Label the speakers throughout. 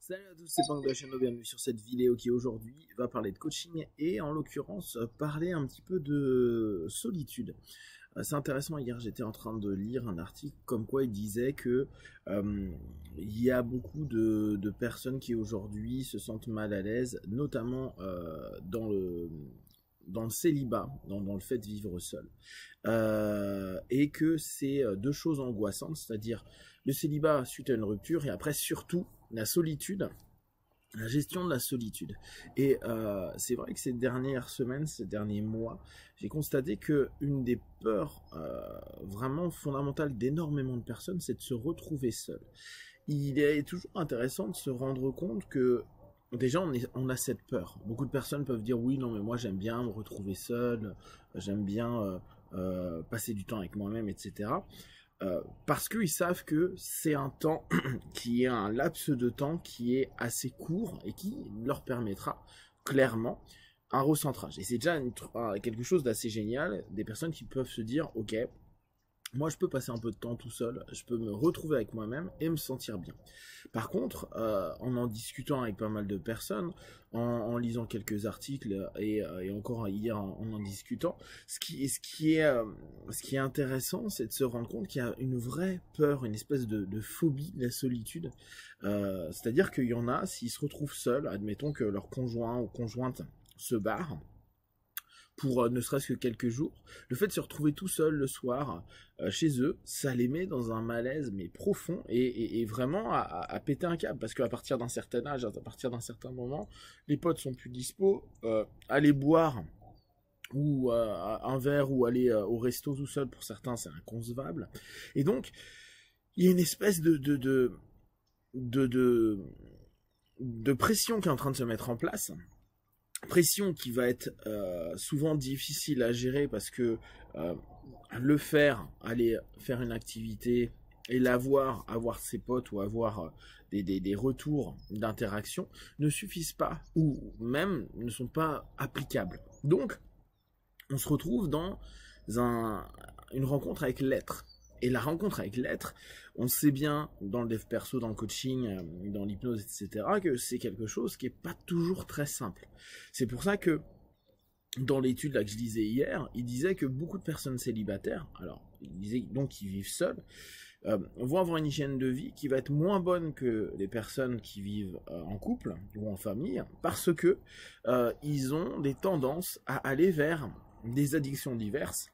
Speaker 1: Salut à tous, c'est Punk de la chaîne, bienvenue sur cette vidéo qui aujourd'hui va parler de coaching et en l'occurrence parler un petit peu de solitude. C'est intéressant, hier j'étais en train de lire un article comme quoi il disait que il y a beaucoup de personnes qui aujourd'hui se sentent mal à l'aise, notamment dans le célibat, dans le fait de vivre seul. Et que c'est deux choses angoissantes, c'est-à-dire le célibat suite à une rupture et après surtout la solitude, la gestion de la solitude. Et c'est vrai que ces dernières semaines, ces derniers mois, j'ai constaté que une des peurs vraiment fondamentales d'énormément de personnes, c'est de se retrouver seul. Il est toujours intéressant de se rendre compte que déjà on a cette peur. Beaucoup de personnes peuvent dire oui, non mais moi j'aime bien me retrouver seul, j'aime bien passer du temps avec moi-même, etc. Parce qu'ils savent que c'est un temps qui est un laps de temps qui est assez court et qui leur permettra clairement un recentrage. Et c'est déjà quelque chose d'assez génial, des personnes qui peuvent se dire ok, moi je peux passer un peu de temps tout seul, je peux me retrouver avec moi-même et me sentir bien. Par contre, en discutant avec pas mal de personnes, en lisant quelques articles et encore hier en discutant, ce qui est intéressant, c'est de se rendre compte qu'il y a une vraie peur, une espèce de phobie de la solitude. C'est-à-dire qu'il y en a, s'ils se retrouvent seuls, admettons que leur conjoint ou conjointe se barre, pour ne serait-ce que quelques jours, le fait de se retrouver tout seul le soir chez eux, ça les met dans un malaise mais profond et vraiment à péter un câble, parce qu'à partir d'un certain âge, à partir d'un certain moment, les potes sont plus dispo, aller boire ou un verre ou aller au resto tout seul pour certains c'est inconcevable, et donc il y a une espèce de pression qui est en train de se mettre en place. Pression qui va être souvent difficile à gérer parce que aller faire une activité et avoir ses potes ou avoir des retours d'interaction ne suffisent pas ou même ne sont pas applicables. Donc, on se retrouve dans une rencontre avec l'être. Et la rencontre avec l'être, on sait bien dans le dev perso, dans le coaching, dans l'hypnose, etc., que c'est quelque chose qui n'est pas toujours très simple. C'est pour ça que dans l'étude là que je lisais hier, il disait que beaucoup de personnes célibataires, alors il disait donc qu'ils vivent seuls, vont avoir une hygiène de vie qui va être moins bonne que les personnes qui vivent en couple ou en famille, parce que ils ont des tendances à aller vers des addictions diverses,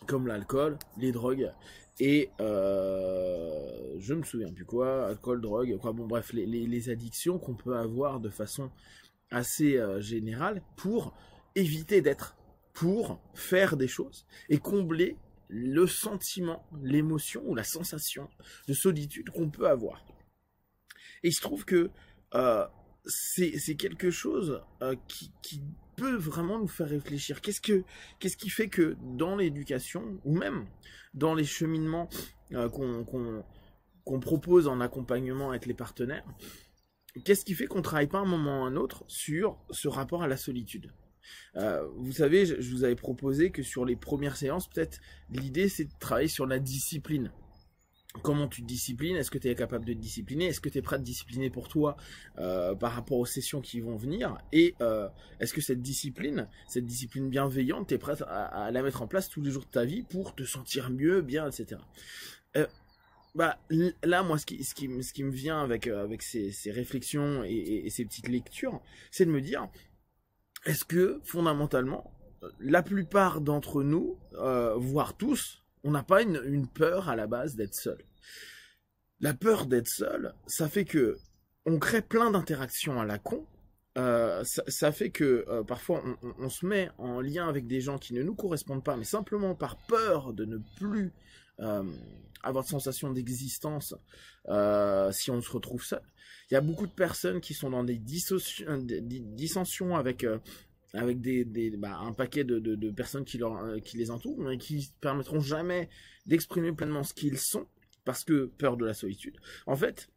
Speaker 1: comme l'alcool, les drogues, et je me souviens plus quoi, alcool, drogue, quoi, bon bref, les addictions qu'on peut avoir de façon assez générale pour éviter d'être, pour faire des choses, et combler le sentiment, l'émotion ou la sensation de solitude qu'on peut avoir. Et il se trouve que c'est quelque chose qui peut vraiment nous faire réfléchir. Qu'est-ce qui fait que dans l'éducation, ou même dans les cheminements qu'on propose en accompagnement avec les partenaires, qu'est-ce qui fait qu'on ne travaille pas un moment ou un autre sur ce rapport à la solitude? Vous savez, je vous avais proposé que sur les premières séances, peut-être l'idée c'est de travailler sur la discipline. Comment tu te disciplines? Est-ce que tu es capable de te discipliner? Est-ce que tu es prêt à te discipliner pour toi par rapport aux sessions qui vont venir? Et est-ce que cette discipline bienveillante, tu es prête à la mettre en place tous les jours de ta vie pour te sentir mieux, bien, etc. Là, moi, ce qui me vient avec ces réflexions et ces petites lectures, c'est de me dire, est-ce que fondamentalement, la plupart d'entre nous, voire tous, on n'a pas une peur à la base d'être seul? La peur d'être seul, ça fait que on crée plein d'interactions à la con. Ça fait que parfois on se met en lien avec des gens qui ne nous correspondent pas, mais simplement par peur de ne plus avoir de sensation d'existence si on se retrouve seul. Il y a beaucoup de personnes qui sont dans des dissensions avec un paquet de personnes qui les entourent, mais qui ne permettront jamais d'exprimer pleinement ce qu'ils sont, parce que peur de la solitude. En fait,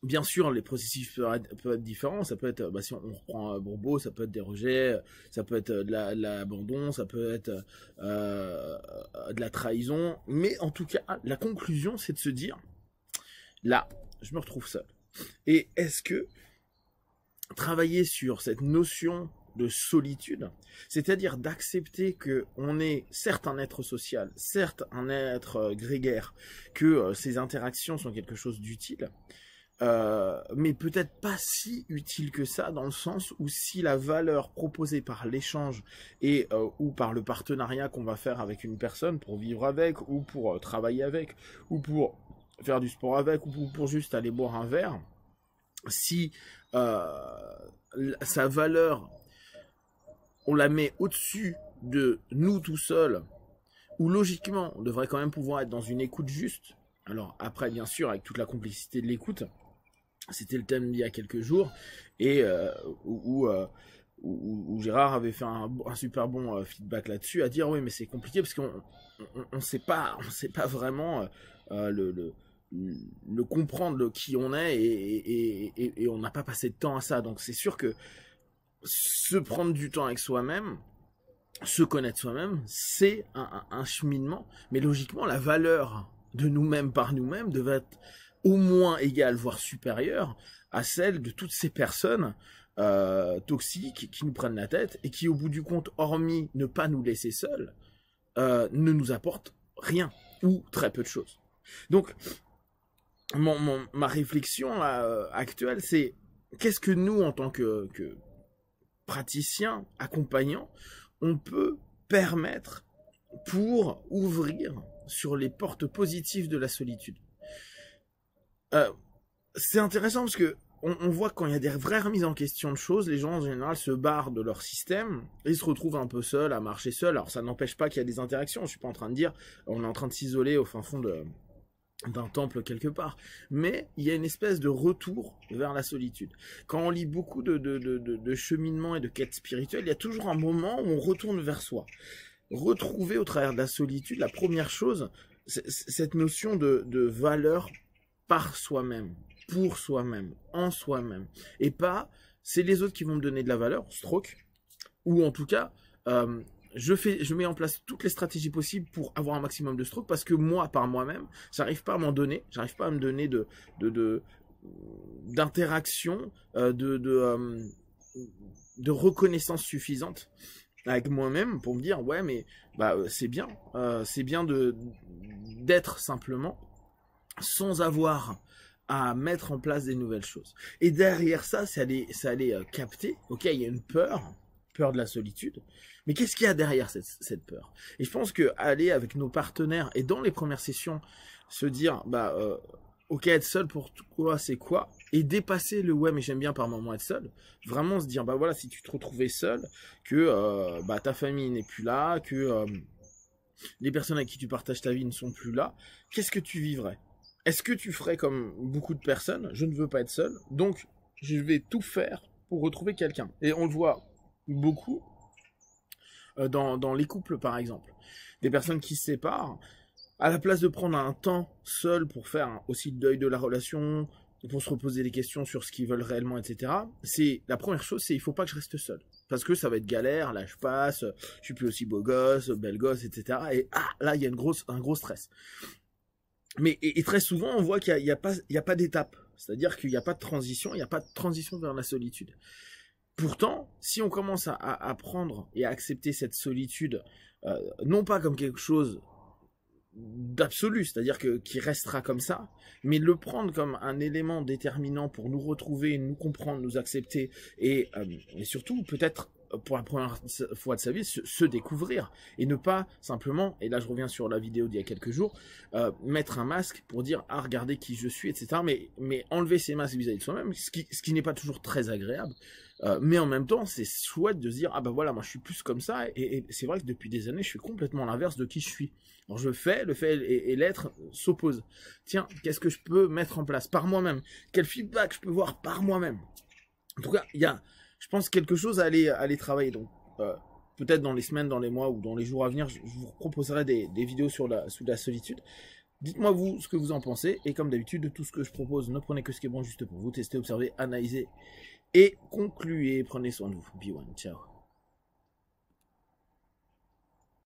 Speaker 1: bien sûr, les processus peuvent être différents. Ça peut être, si on reprend Bourbeau, ça peut être des rejets, ça peut être de l'abandon, ça peut être de la trahison. Mais en tout cas, la conclusion, c'est de se dire, là, je me retrouve seul. Et est-ce que travailler sur cette notion de solitude, c'est-à-dire d'accepter que on est certes un être social, certes un être grégaire, que ces interactions sont quelque chose d'utile, mais peut-être pas si utile que ça, dans le sens où si la valeur proposée par l'échange et ou par le partenariat qu'on va faire avec une personne pour vivre avec, ou pour travailler avec, ou pour faire du sport avec, ou pour juste aller boire un verre, si sa valeur, on la met au-dessus de nous tout seuls, où logiquement, on devrait quand même pouvoir être dans une écoute juste. Alors après, bien sûr, avec toute la complexité de l'écoute, c'était le thème d'il y a quelques jours, et où Gérard avait fait un super bon feedback là-dessus, à dire oui, mais c'est compliqué parce qu'on sait pas vraiment le comprendre qui on est, et on n'a pas passé de temps à ça. Donc c'est sûr que se prendre du temps avec soi-même, se connaître soi-même, c'est un cheminement, mais logiquement la valeur de nous-mêmes par nous-mêmes devait être au moins égale, voire supérieure à celle de toutes ces personnes toxiques qui nous prennent la tête et qui, au bout du compte, hormis ne pas nous laisser seuls, ne nous apportent rien ou très peu de choses. Donc, ma réflexion actuelle, c'est qu'est-ce que nous, en tant que praticiens, accompagnants, on peut permettre pour ouvrir sur les portes positives de la solitude. C'est intéressant parce que on voit que quand il y a des vraies remises en question de choses, les gens en général se barrent de leur système et se retrouvent un peu seuls, à marcher seuls. Alors ça n'empêche pas qu'il y a des interactions, je suis pas en train de dire on est en train de s'isoler au fin fond d'un temple quelque part, mais il y a une espèce de retour vers la solitude. Quand on lit beaucoup de cheminement et de quêtes spirituelles, il y a toujours un moment où on retourne vers soi. Retrouver au travers de la solitude, la première chose, c'est cette notion de valeur par soi-même, pour soi-même, en soi-même, et pas c'est les autres qui vont me donner de la valeur, stroke, ou en tout cas je mets en place toutes les stratégies possibles pour avoir un maximum de stroke, parce que moi, par moi-même, j'arrive pas à m'en donner, j'arrive pas à me donner d'interaction, de reconnaissance suffisante avec moi-même pour me dire ouais mais c'est bien d'être simplement sans avoir à mettre en place des nouvelles choses. Et derrière ça allait capter, ok, il y a une peur de la solitude, mais qu'est-ce qu'il y a derrière cette peur? Et je pense que aller avec nos partenaires et dans les premières sessions se dire ok, être seul pour quoi c'est quoi, et dépasser le ouais mais j'aime bien par moment être seul, vraiment se dire voilà, si tu te retrouvais seul, que ta famille n'est plus là, que les personnes avec qui tu partages ta vie ne sont plus là, qu'est-ce que tu vivrais? Est-ce que tu ferais comme beaucoup de personnes, je ne veux pas être seul, donc je vais tout faire pour retrouver quelqu'un? Et on le voit beaucoup dans les couples par exemple, des personnes qui se séparent, à la place de prendre un temps seul pour faire aussi le deuil de la relation, pour se reposer des questions sur ce qu'ils veulent réellement, etc. C'est la première chose, c'est il faut pas que je reste seul, parce que ça va être galère, là je passe, je suis plus aussi beau gosse, belle gosse, etc. Et là il y a un gros stress. Mais et très souvent on voit qu'il y a pas d'étape, c'est-à-dire qu'il n'y a pas de transition, il n'y a pas de transition vers la solitude. Pourtant, si on commence à prendre et à accepter cette solitude, non pas comme quelque chose d'absolu, c'est-à-dire qui restera comme ça, mais le prendre comme un élément déterminant pour nous retrouver, nous comprendre, nous accepter, et surtout peut-être pour la première fois de sa vie se découvrir, et ne pas simplement, et là je reviens sur la vidéo d'il y a quelques jours, mettre un masque pour dire regardez qui je suis, etc. Mais enlever ces masques vis-à-vis de soi-même, ce qui n'est pas toujours très agréable, mais en même temps c'est chouette de se dire voilà, moi je suis plus comme ça, et c'est vrai que depuis des années je suis complètement l'inverse de qui je suis. Alors le fait et l'être s'opposent. Tiens, qu'est-ce que je peux mettre en place par moi-même? Quel feedback je peux voir par moi-même? En tout cas, il y a, je pense, quelque chose à aller travailler. Donc peut-être dans les semaines, dans les mois ou dans les jours à venir, je vous proposerai des vidéos sur la solitude. Dites-moi vous ce que vous en pensez, et comme d'habitude, de tout ce que je propose, ne prenez que ce qui est bon juste pour vous, testez, observez, analysez et concluez. Prenez soin de vous. Be one, ciao.